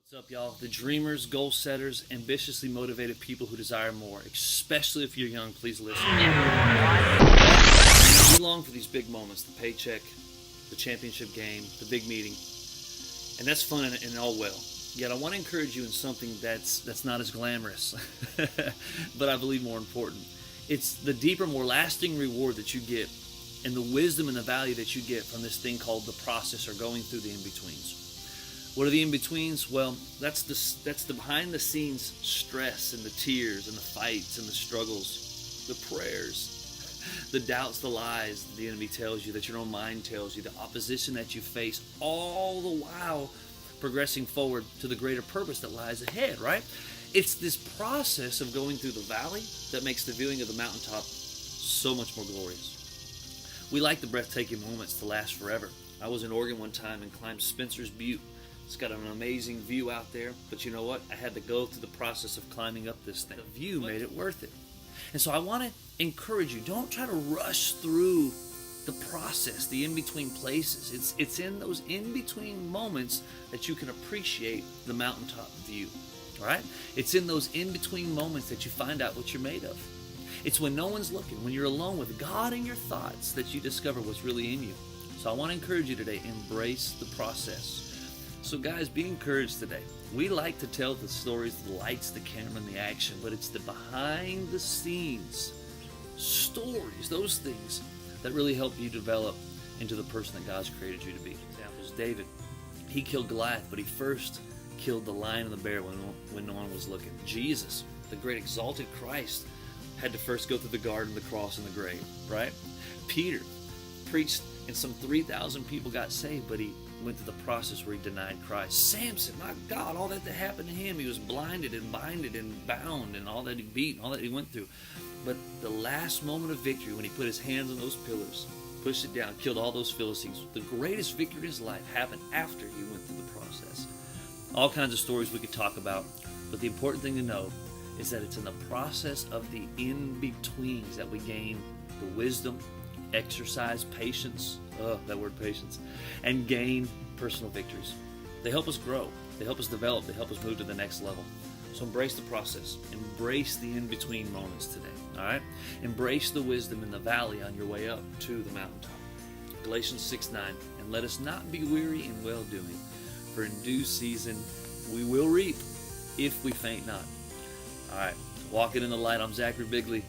What's up, y'all? The dreamers, goal setters, ambitiously motivated people who desire more, especially if you're young, please listen. We long for these big moments, the paycheck, the championship game, the big meeting, and that's fun and all well. Yet I want to encourage you in something that's not as glamorous, but I believe more important. It's the deeper, more lasting reward that you get and the wisdom and the value that you get from this thing called the process or going through the in-betweens. What are the in-betweens? Well, that's the behind-the-scenes stress and the tears and the fights and the struggles, the prayers, the doubts, the lies that the enemy tells you, that your own mind tells you, the opposition that you face, all the while progressing forward to the greater purpose that lies ahead, right? It's this process of going through the valley that makes the viewing of the mountaintop so much more glorious. We like the breathtaking moments to last forever. I was in Oregon one time and climbed Spencer's Butte. It's got an amazing view out there, but you know what? I had to go through the process of climbing up this thing. The view made it worth it. And so I want to encourage you, don't try to rush through the process, the in-between places. It's in those in-between moments that you can appreciate the mountaintop view, all right? It's in those in-between moments that you find out what you're made of. It's when no one's looking, when you're alone with God and your thoughts, that you discover what's really in you. So I want to encourage you today, embrace the process. So guys, be encouraged today. We like to tell the stories, the lights, the camera, and the action, but it's the behind the scenes stories, those things that really help you develop into the person that God's created you to be. Examples, David, he killed Goliath, but he first killed the lion and the bear when no one was looking. Jesus, the great exalted Christ, had to first go through the garden, the cross, and the grave, right? Peter preached and some 3,000 people got saved, but he went through the process where he denied Christ. Samson, my God, all that happened to him. He was blinded and binded and bound and all that he beat and all that he went through. But the last moment of victory, when he put his hands on those pillars, pushed it down, killed all those Philistines, the greatest victory in his life happened after he went through the process. All kinds of stories we could talk about, but the important thing to know is that it's in the process of the in-betweens that we gain the wisdom, exercise patience, that word patience, and gain personal victories. They help us grow, they help us develop, they help us move to the next level. So embrace the process, embrace the in-between moments today, all right? Embrace the wisdom in the valley on your way up to the mountaintop. Galatians 6:9, and let us not be weary in well-doing, for in due season we will reap if we faint not. All right, walking in the light, I'm Zachary Bigley.